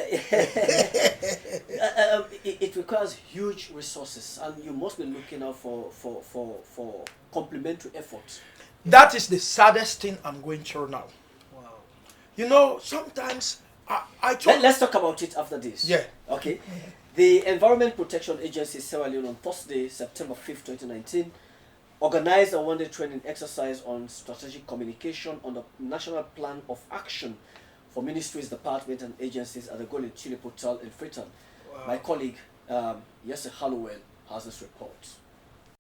it requires huge resources, and you must be looking out for complementary efforts. That is the saddest thing I'm going through now. Wow. You know, sometimes I told... Let's talk about it after this. Yeah. Okay. The Environment Protection Agency Sierra Leone on Thursday, September 5th, 2019, organized a one-day training exercise on strategic communication on the National Plan of Action for ministries, departments, and agencies at the Golden Tulip Hotel in Freetown. Wow. My colleague, Yasser Hallowell, has this report.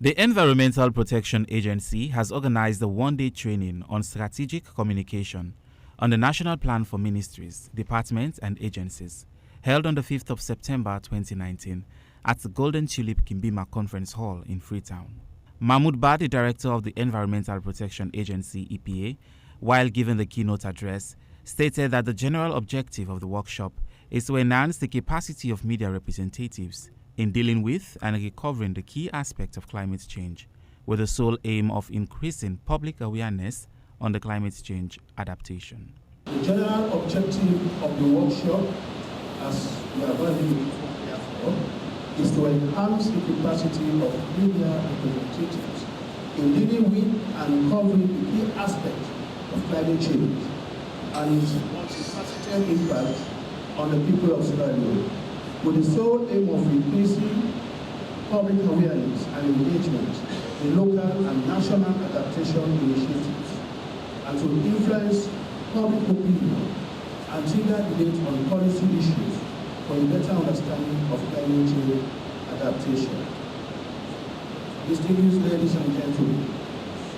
The Environmental Protection Agency has organized a one-day training on strategic communication on the National Plan for Ministries, Departments and Agencies, held on the 5th of September 2019 at the Golden Tulip Kimbima Conference Hall in Freetown. Mahmoud Ba, the director of the Environmental Protection Agency, EPA, while giving the keynote address, stated that the general objective of the workshop is to enhance the capacity of media representatives in dealing with and recovering the key aspects of climate change, with the sole aim of increasing public awareness on the climate change adaptation. The general objective of the workshop, as we are going to is to enhance the capacity of media representatives in dealing with and covering the key aspects of climate change and its multifaceted impact on the people of Sierra Leone, with the sole aim of increasing public awareness and engagement in local and national adaptation initiatives, and to influence public opinion and trigger debate on policy issues for a better understanding of climate change adaptation. Distinguished ladies and gentlemen,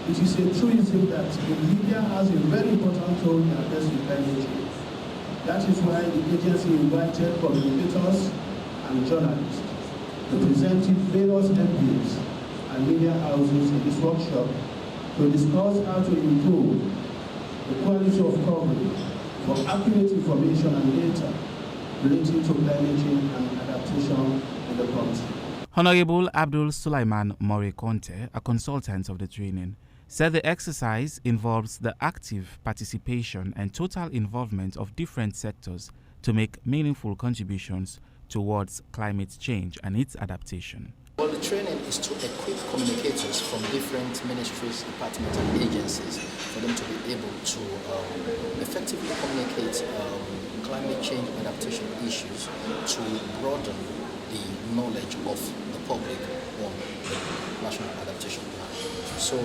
it is a truism that the media has a very important role in addressing climate change. That is why the agency invited communicators and journalists, representing various MPs and media houses in this workshop to discuss how to improve the quality of coverage for accurate information and data relating to climate change and adaptation in the country. Honorable Abdul Sulaiman More Conte, a consultant of the training, said the exercise involves the active participation and total involvement of different sectors to make meaningful contributions towards climate change and its adaptation. Well, the training is to equip communicators from different ministries, departments and agencies for them to be able to effectively communicate climate change adaptation issues to broaden the knowledge of the public on the National Adaptation Plan. So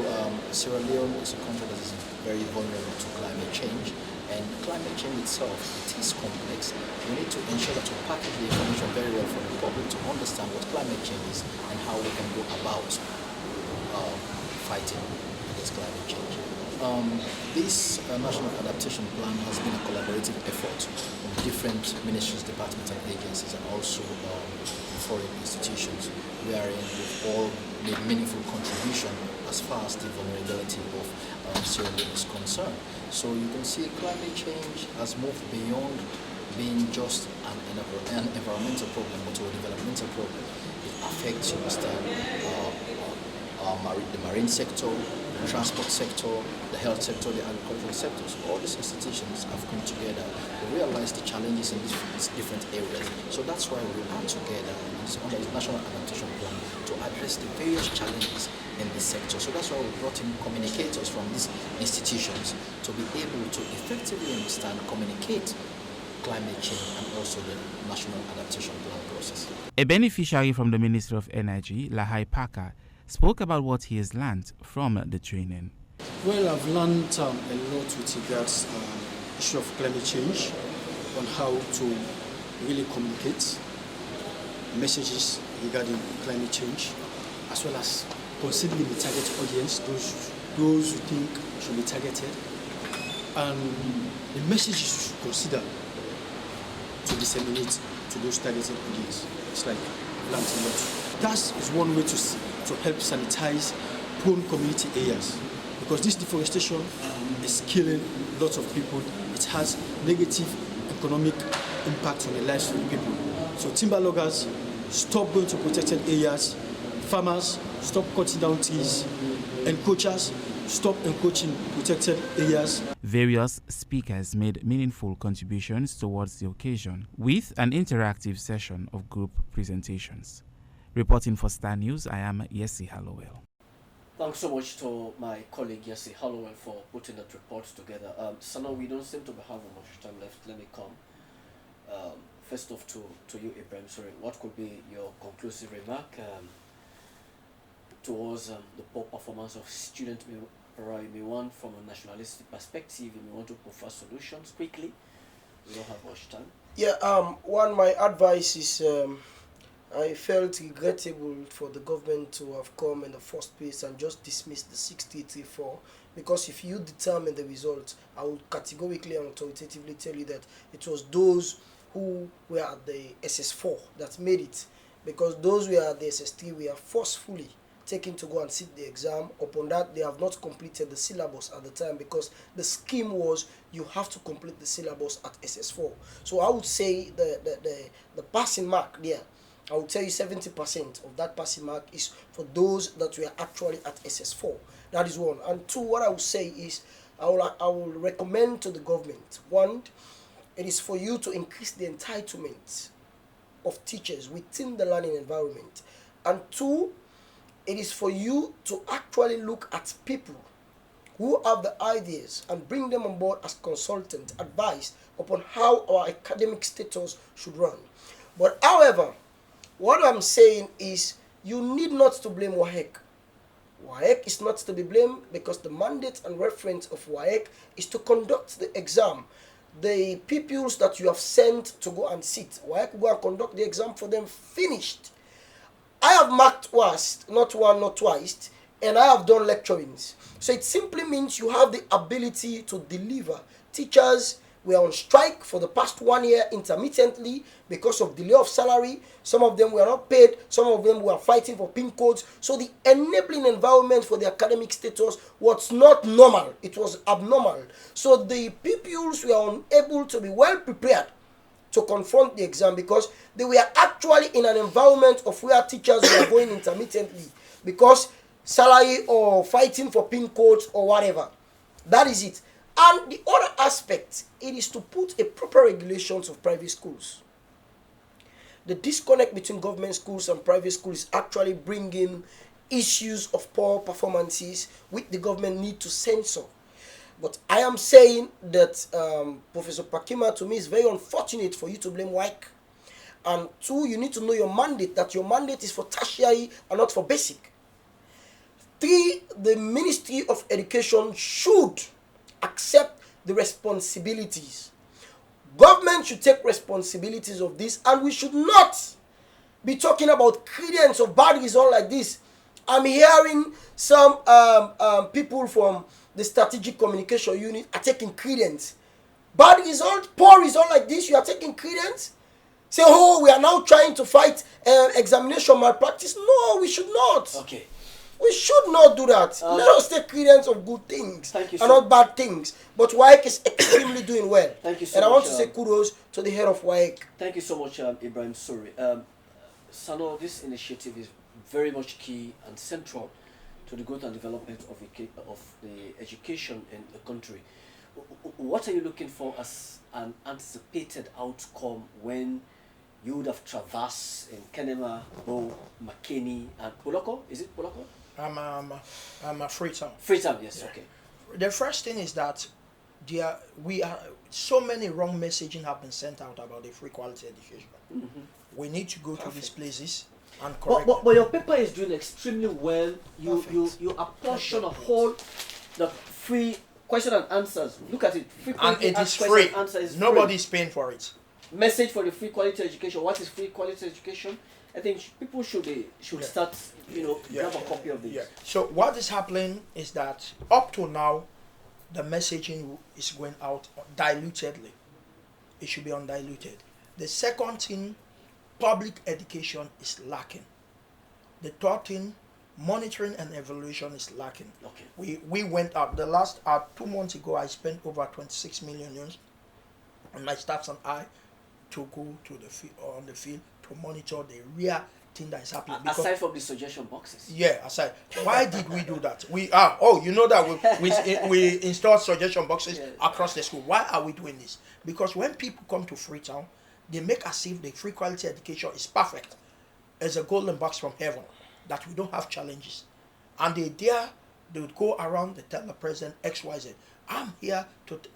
Sierra Leone is a country that is very vulnerable to climate change, and climate change itself, it is complex. We need to ensure that we package the information very well for the public to understand what climate change is and how we can go about fighting against climate change. This National Adaptation Plan has been a collaborative effort of different ministries, departments and agencies, and also foreign institutions, wherein we've all made meaningful contribution as far as the vulnerability of Sierra Leone is concerned. So you can see climate change has moved beyond being just an environmental problem, but to a developmental problem. It affects, you understand, the marine sector, the transport sector, the health sector, the agricultural sectors. All these institutions have come together to realize the challenges in these different areas. So that's why we are together under the National Adaptation Plan to address the various challenges in this sector. So that's why we brought in communicators from these institutions to be able to effectively understand, communicate climate change and also the National Adaptation Plan process. A beneficiary from the Ministry of Energy, Lahai Parker, spoke about what he has learned from the training. Well, I've learned a lot with regards to the issue of climate change, on how to really communicate messages regarding climate change, as well as considering the target audience, those those who think should be targeted, and the messages you should consider to disseminate to those targeted audience. It's like planting lot. That is one way to help sanitize prone community areas, because this deforestation is killing lots of people. It has negative economic impact on the lives of the people. So timber loggers, stop going to protected areas. Farmers, stop cutting down trees. Encroachers, stop encroaching protected areas. Various speakers made meaningful contributions towards the occasion with an interactive session of group presentations. Reporting for Star News, I am Yesi Hallowell. Thanks so much to my colleague Yesi Hallowell for putting that report together. Sano, we don't seem to be having much time left. Let me come first off to you, Ibrahim. Sorry, what could be your conclusive remark towards the poor performance of student Miwan from a nationalistic perspective? You may want to prefer solutions quickly. We don't have much time. Yeah. My advice is I felt regrettable for the government to have come in the first place and just dismiss the 634, because if you determine the result, I would categorically and authoritatively tell you that it was those who were at the SS4 that made it, because those who were at the SS3 were forcefully taken to go and sit the exam. Upon that, they have not completed the syllabus at the time, because the scheme was you have to complete the syllabus at SS4. So I would say the passing mark there, I would tell you 70% of that passing mark is for those that were actually at SS4. That is one. And two, what I would say is I will recommend to the government, one, it is for you to increase the entitlement of teachers within the learning environment. And two, it is for you to actually look at people who have the ideas and bring them on board as consultant, advice upon how our academic status should run. But however, what I'm saying is you need not to blame WAEC. WAEC is not to be blamed, because the mandate and reference of WAEC is to conduct the exam. The pupils that you have sent to go and sit, WAEC will go and conduct the exam for them, finished. I have marked once, not one, not twice, and I have done lecturings. So it simply means you have the ability to deliver. Teachers were on strike for the past 1 year intermittently because of delay of salary. Some of them were not paid. Some of them were fighting for PIN codes. So the enabling environment for the academic status was not normal. It was abnormal. So the pupils were unable to be well prepared to confront the exam, because they were actually in an environment of where teachers were going intermittently because salary or fighting for PIN codes or whatever. That is it. And the other aspect, it is to put a proper regulations of private schools. The disconnect between government schools and private schools is actually bringing issues of poor performances which the government need to censor. But I am saying that Professor Pakima, to me, is very unfortunate for you to blame WAEC. And two, you need to know your mandate, that your mandate is for tertiary and not for basic. Three, the Ministry of Education should accept the responsibilities. Government should take responsibilities of this, and we should not be talking about credence of bad result like this. I'm hearing some people from the strategic communication unit are taking credence. Bad result, poor result like this, you are taking credence? Say, oh, we are now trying to fight examination malpractice. No, we should not. Okay. We should not do that. Let us take credence of good things and not bad things. But WAEC is extremely doing well. Thank you so much. And I want to say kudos to the head of WAEC. Thank you so much, Ibrahim Suri. Sano, this initiative is very much key and central to the growth and development of the education in the country. What are you looking for as an anticipated outcome when you would have traversed in Kenema, Bo, Makeni, and Poloko? Is it Poloko? I'm a Freetown. Freetown, yes, yeah. Okay. The first thing is that so many wrong messaging have been sent out about the free quality education. Mm-hmm. We need to go to these places and correct. But your paper is doing extremely well. You apportion a whole the free question and answers. Look at it. Free and it is free. Nobody is paying for it. message for the free quality education. What is free quality education? I think people should start, grab a copy of this. Yeah. So what is happening is that up to now, the messaging is going out dilutedly. It should be undiluted. The second thing, public education is lacking. The third thing, monitoring and evaluation is lacking. Okay. We went up. The last 2 months ago, I spent over 26 million euros on my staffs and I to go to the field to monitor the real thing that is happening. Aside from the suggestion boxes. Yeah, aside. Why did we do that? You know that we installed suggestion boxes across the school. Why are we doing this? Because when people come to Freetown, they make as if the free quality education is perfect. It's a golden box from heaven, that we don't have challenges. And they would go around, they tell the president XYZ. I'm here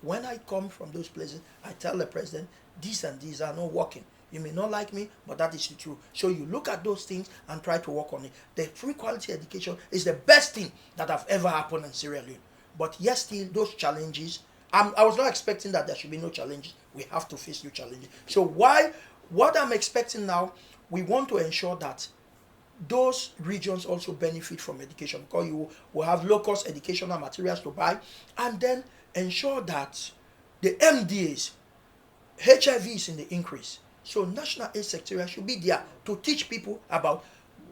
when I come from those places, I tell the president, these and these are not working. You may not like me, but that is the truth. So you look at those things and try to work on it. The free quality education is the best thing that have ever happened in Sierra Leone. But yes, still those challenges, I was not expecting that there should be no challenges. We have to face new challenges. So what I'm expecting now, we want to ensure that those regions also benefit from education, because you will have low-cost educational materials to buy, and then ensure that the MDAs, HIV is in the increase. So National AIDS Secretariat should be there to teach people about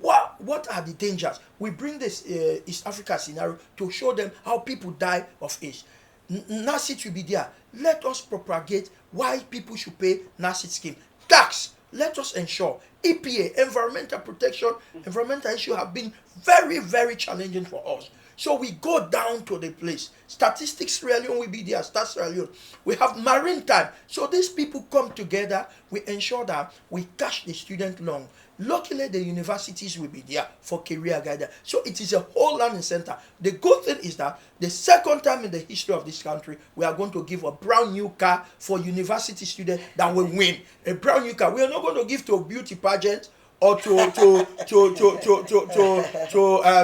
what are the dangers. We bring this East Africa scenario to show them how people die of AIDS. NACID should be there. Let us propagate why people should pay NACID scheme. Tax. Let us ensure EPA, environmental protection, environmental issues have been very, very challenging for us. So we go down to the place. Statistics Sierra Leone will be there. Stats Sierra Leone. We have maritime. So these people come together. We ensure that we catch the student long. Luckily, the universities will be there for career guidance. So it is a whole learning center. The good thing is that the second time in the history of this country, we are going to give a brand new car for university students that will win. A brand new car. We are not going to give to a beauty pageant or to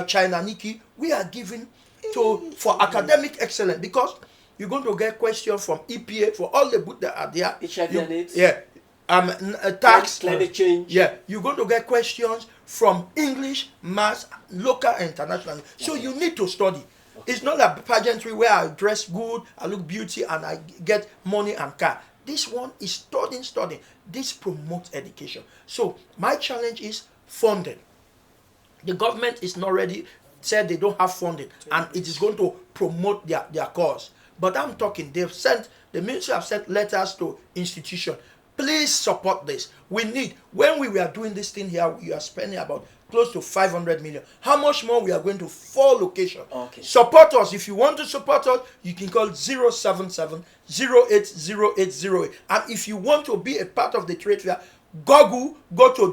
China Nikki. We are giving for academic excellence, because you're going to get questions from EPA for all the books that are there. HIV. Yeah. Tax, climate change. Yeah, you're going to get questions from English, maths, local and international. So you need to study. Okay. It's not a pageantry where I dress good, I look beauty, and I get money and car. This one is studying. This promotes education. So my challenge is funding. The government is not ready, said they don't have funding, and it is going to promote their cause. But I'm talking, the ministry have sent letters to institutions. Please support this. We need, when we were doing this thing here, we are spending about close to 500 million. How much more we are going to 4 locations? Okay. Support us. If you want to support us, you can call 077 080808. And if you want to be a part of the trade fair, go to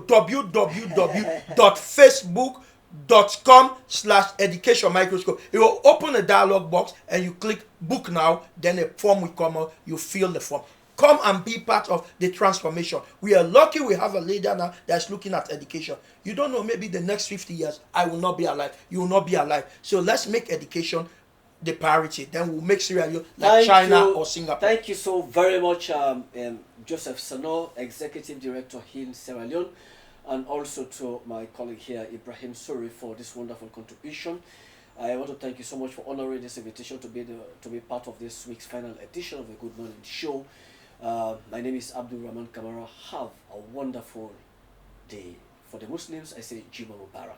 www.facebook.com/education microscope. It will open a dialog box and you click book now, then a form will come out, you fill the form. Come and be part of the transformation. We are lucky we have a leader now that's looking at education. You don't know, maybe the next 50 years, I will not be alive. You will not be alive. So let's make education the priority. Then we'll make Sierra Leone like China or Singapore. Thank you so very much, Joseph Sano, Executive Director in Sierra Leone, and also to my colleague here, Ibrahim Suri, for this wonderful contribution. I want to thank you so much for honoring this invitation to be part of this week's final edition of the Good Morning Show. My name is Abdul Rahman Kamara. Have a wonderful day. For the Muslims, I say Juma Mubarak.